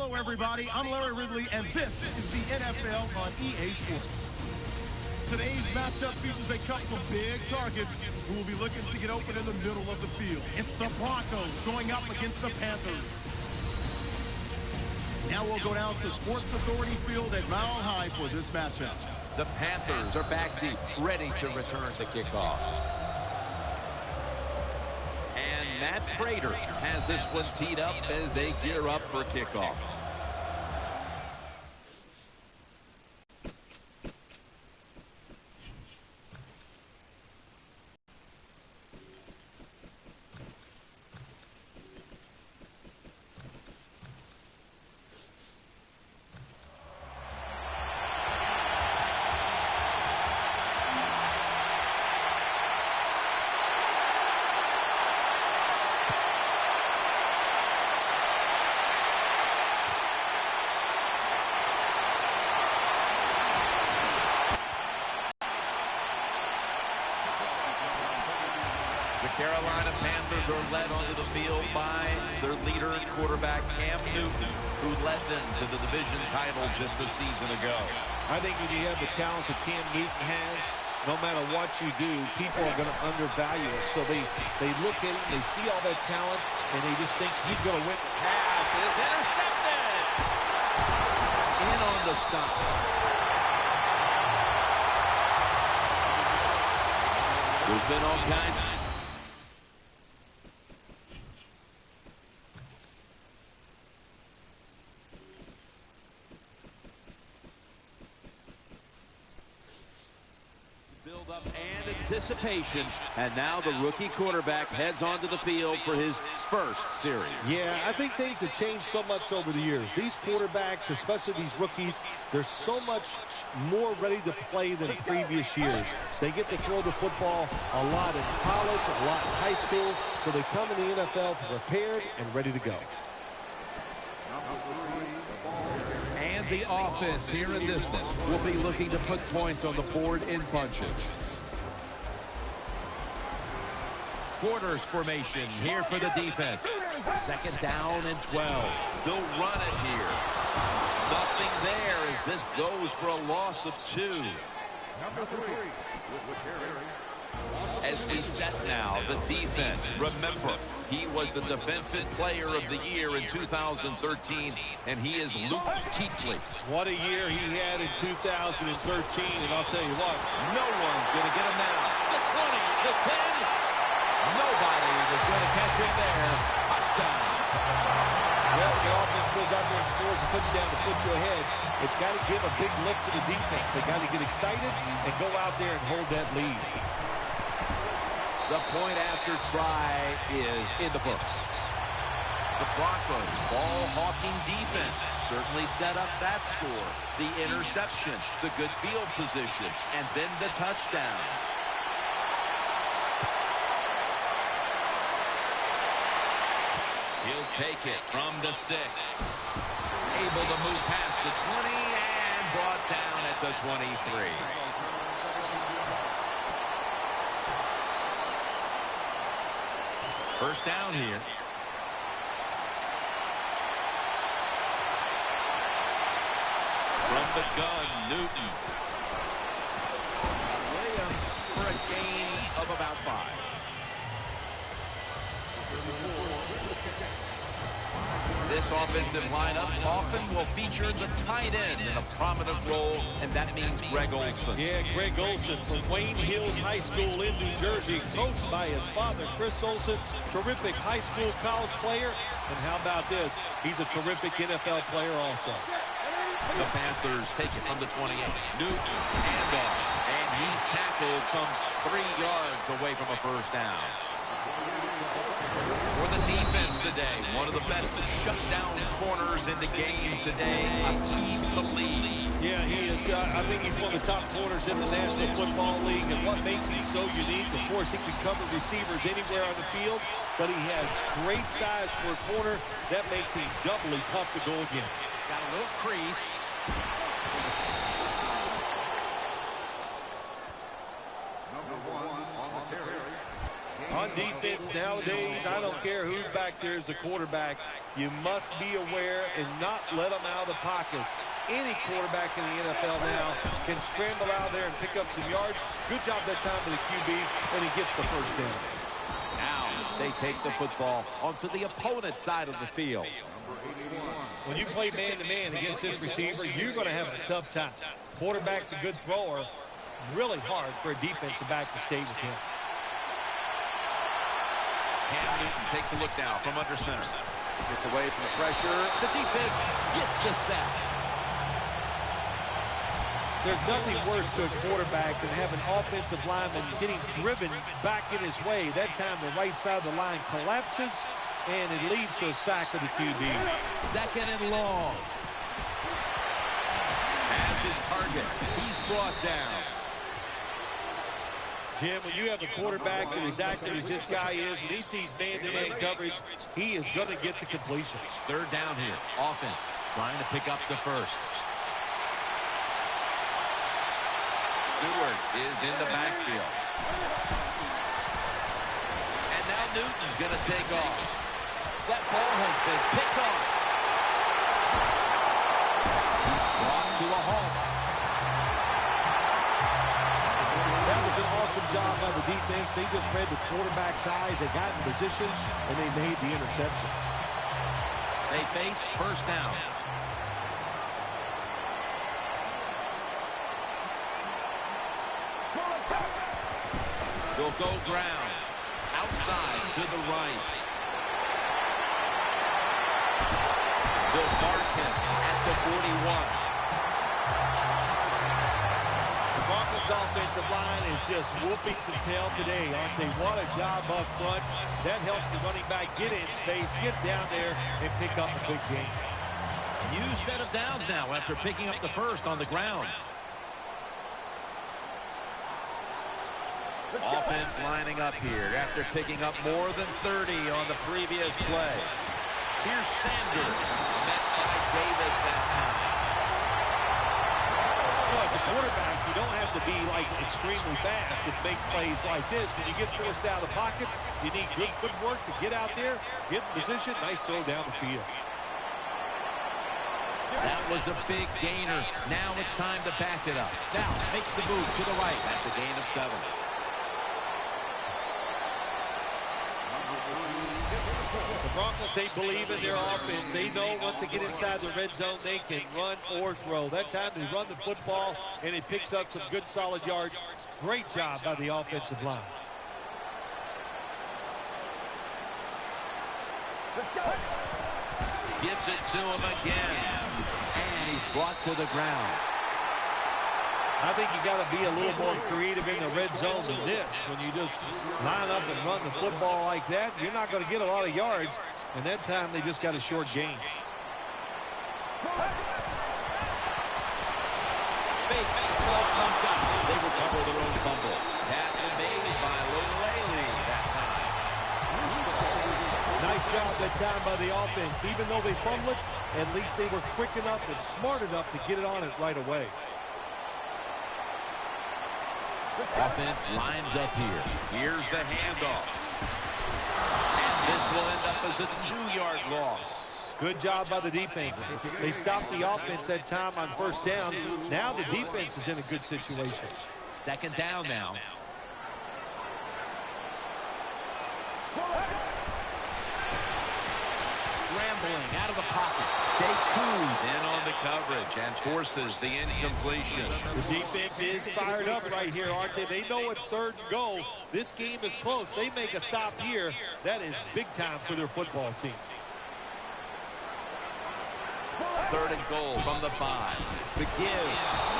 Hello, everybody. I'm Larry Ridley, and this is the NFL on EA Sports. Today's matchup features a couple of big targets who will be looking to get open in the middle of the field. It's the Broncos going up against the Panthers. Now we'll go down to Sports Authority Field at Mile High for this matchup. The Panthers are back deep, ready to return the kickoff. And Matt Prater has this one teed up as they gear up for kickoff. Carolina Panthers are led onto the field by their leader, quarterback Cam Newton, who led them to the division title just a season ago. I think when you have the talent that Cam Newton has, no matter what you do, people are going to undervalue it. So they look at him, they see all that talent, and they just think he's going to win. Pass is intercepted. In on the stop. There's been all kinds. Build-up and anticipation, and now the rookie quarterback heads onto the field for his first series. Yeah, I think things have changed so much over the years. These quarterbacks, especially these rookies, they're so much more ready to play than previous years. They get to throw the football a lot in college, a lot in high school, so they come in the NFL prepared and ready to go. And the offense here in this one will be looking to put points on the board in bunches. Quarters formation here for the defense. Second down and 12. They'll run it here. Nothing there as this goes for a loss of 2. As we set now, the defense, remember, he was the defensive player of the year in 2013, and he is Luke Kuechly. What a year he had in 2013, and I'll tell you what, no one's going to get him now. The 20, the 10. Nobody was going to catch him there. Touchdown. Well, the offense goes out there and scores a touchdown to put you ahead. It's got to give a big lift to the defense. They got to get excited and go out there and hold that lead. The point after try is in the books. The Broncos ball-hawking defense certainly set up that score. The interception, the good field position, and then the touchdown. He'll take it from the 6. Able to move past the 20 and brought down at the 23. First down here. From the gun, Newton. Williams for a gain of about 5. This offensive lineup often will feature the tight end in a prominent role, and that means Greg Olsen. Yeah, Greg Olsen from Wayne Hills High School in New Jersey, coached by his father, Chris Olsen, terrific high school college player. And how about this? He's a terrific NFL player also. The Panthers take it from the 28. Newton, handoff, and he's tackled some 3 yards away from a first down. For the defense today, one of the best shutdown corners in the game today, Akeem Talib. Yeah, he is. I think he's one of the top corners in the National Football League. And what makes him so unique, of course, he can cover receivers anywhere on the field, but he has great size for a corner. That makes him doubly tough to go against. Got a little crease. On defense nowadays, I don't care who's back there as the quarterback, you must be aware and not let them out of the pocket. Any quarterback in the NFL now can scramble out there and pick up some yards. Good job that time with the QB, and he gets the first down. Now they take the football onto the opponent's side of the field. When you play man-to-man against this receiver, you're going to have a tough time. Quarterback's a good thrower. Really hard for a defensive back to stay with him. Cam Newton takes a look now from under center. Gets away from the pressure. The defense gets the sack. There's nothing worse to a quarterback than having an offensive lineman getting driven back in his way. That time the right side of the line collapses, and it leads to a sack of the QB. Second and long. Has his target. He's brought down. Jim, when you have a quarterback that is active as this guy is, when he sees man-to-man coverage, he is going to get the completions. Third down here. Offense trying to pick up the first. Stewart is in the backfield. And now Newton's going to take off. That ball has been picked off. He's brought to a halt. That was an awesome job by the defense. They just read the quarterback's eyes. They got in position, and they made the interception. They face first down. Will go ground. Outside to the right. They'll mark him at the 41. The Broncos offensive line is just whooping some tail today, aren't they? What a job up front. That helps the running back get in space, get down there, and pick up a big gain. New set of downs now after picking up the first on the ground. Offense lining up here after picking up more than 30 on the previous play. Here's Sanders, set by Davis that time. Well, as a quarterback, you don't have to be like extremely fast to make plays like this. When you get forced out of the pocket, you need good footwork to get out there, get in position, nice throw down the field. That was a big gainer. Now it's time to back it up. Now makes the move to the right. That's a gain of 7. The Broncos, they believe in their offense. They know once they get inside the red zone, they can run or throw. That time they run the football, and it picks up some good solid yards. Great job by the offensive line. Let's go. Gives it to him again. And he's brought to the ground. I think you got to be a little more creative in the red zone than this. When you just line up and run the football like that, you're not going to get a lot of yards. And that time they just got a short gain. Fake ball comes out. They recover their own fumble. Tackle made by Lele that time. Nice job that time by the offense. Even though they fumbled it, at least they were quick enough and smart enough to get it on it right away. Offense lines up here. Here's the handoff. And this will end up as a 2-yard loss. Good job by the defense. They stopped the offense that time on first down. Now the defense is in a good situation. Second down now. Scrambling out of the pocket. Cruise in on the coverage and forces the incompletion. The defense is fired up right here, aren't they? They know it's third and goal. This game is close. They make a stop here. That is big time for their football team. Third and goal from the 5. The give.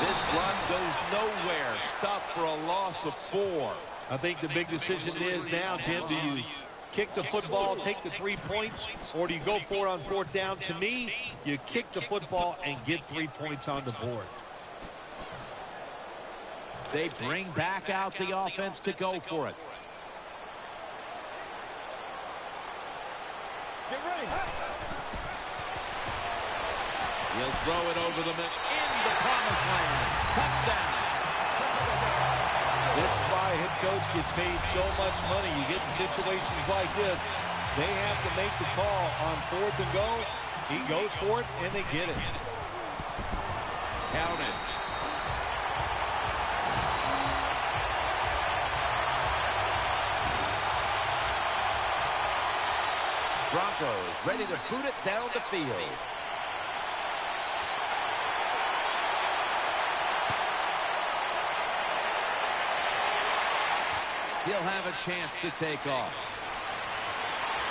This run goes nowhere. Stuck for a loss of 4. I think the big decision is now, Jim, do you kick the football, take the 3 points, or do you go for it on fourth down? To me, you kick the football and get 3 points on the board. They bring back out the offense to go for it. Get ready. He'll throw it over the middle in the promised land. Touchdown. This why a head coach gets paid so much money. You get in situations like this, they have to make the call on 4th and go. He goes for it, and they get it. Counted. Broncos ready to boot it down the field. He'll have a chance to take off.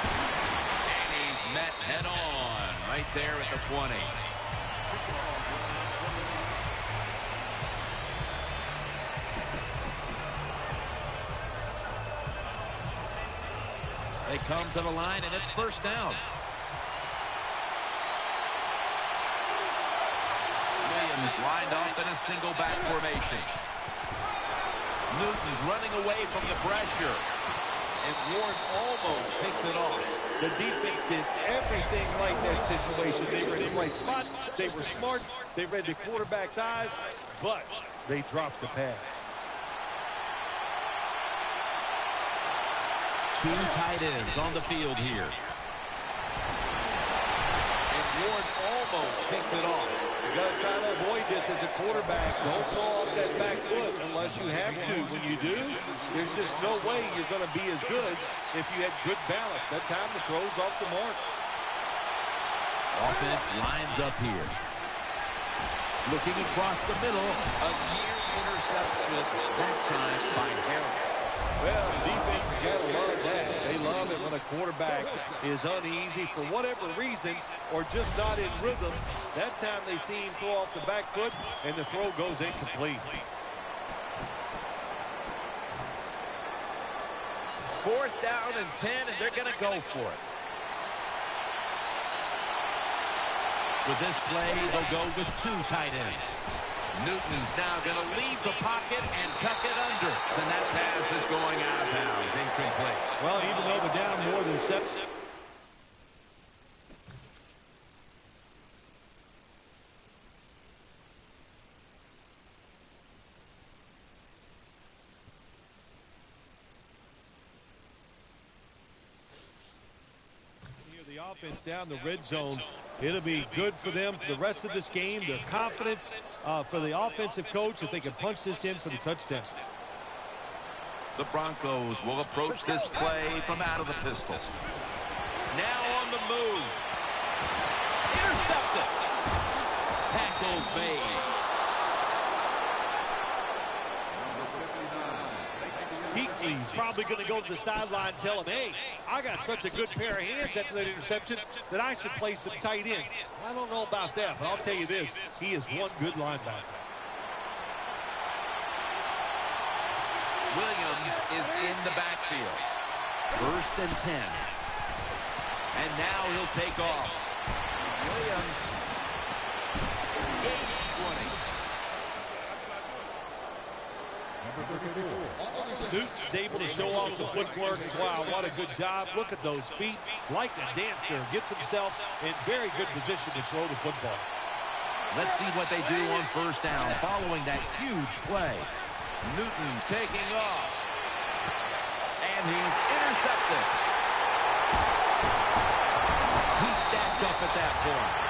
And he's met head-on right there at the 20. They come to the line, and it's first down. Williams lined up in a single back formation. Newton's running away from the pressure. And Ward almost picked it off. The defense did everything like that situation. They were in the right spot. They were smart. They read the quarterback's eyes, but they dropped the pass. Two tight ends on the field here. And Ward almost picked it off. You got to try to avoid this as a quarterback. Don't throw off that back foot unless you have to. When you do, there's just no way you're going to be as good if you had good balance. That time the throw's off the mark. Offense lines up here. Looking across the middle, a near interception, that time by Harris. Well, the defense has got to love that. They love it when a quarterback is uneasy for whatever reason or just not in rhythm. That time they see him throw off the back foot, and the throw goes incomplete. 4th down and 10, and they're going to go for it. With this play, they'll go with two tight ends. Newton's now going to leave the pocket and tuck it under. And that pass is going out of bounds. Incomplete. Well, even though they're down more than 7. The offense down the red zone. It'll be good for them for the rest of this game. The confidence for the offensive coach if they can punch this in for the touchdown. The Broncos will approach this play from out of the pistol. Now on the move. Intercepted. Tackles made. He's probably going to go to the sideline and tell him, hey, I got such a good pair of hands after that interception that I should play some tight end. I don't know about that, but I'll tell you this. He is one good linebacker. Williams is in the backfield. 1st and 10. And now he'll take off. Williams. Gains 20. Newton's able to show off the footwork. Wow, what a good job. Look at those feet. Like a dancer. Gets himself in very good position to throw the football. Let's see what they do on 1st down following that huge play. Newton's taking off. And he's intercepted. He's stacked up at that point.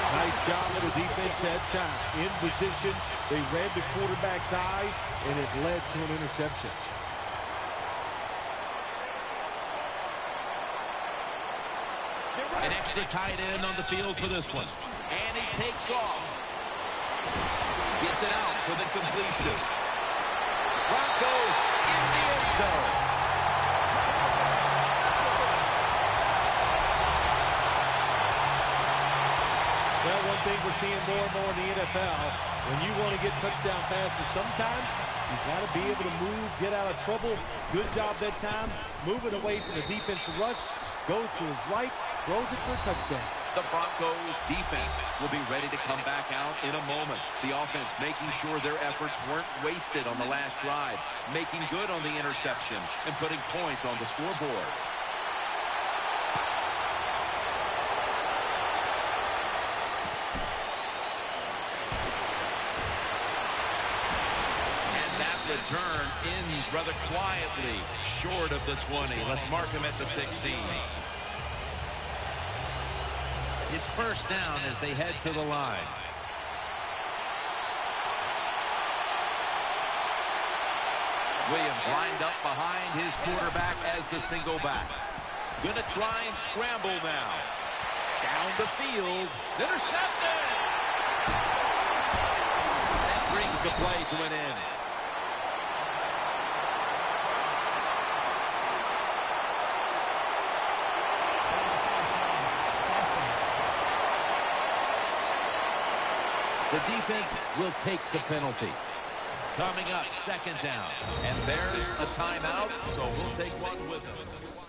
Nice job of the defense that time. In position, they read the quarterback's eyes, and it led to an interception. An extra tight end on the field for this one. And he takes off. Gets it out for the completion. Broncos in the end zone. Well, one thing we're seeing more and more in the NFL, when you want to get touchdown passes, sometimes you've got to be able to move, get out of trouble. Good job that time. Moving away from the defensive rush. Goes to his right, throws it for a touchdown. The Broncos defense will be ready to come back out in a moment. The offense making sure their efforts weren't wasted on the last drive, making good on the interception, and putting points on the scoreboard. Williams rather quietly short of the 20. Let's mark him at the 16. It's first down as they head to the line. Williams lined up behind his quarterback as the single back. Gonna try and scramble now. Down the field. It's intercepted. That brings the play to an end. The defense will take the penalty. Coming up, second down. And there's a timeout, so we'll take one with them.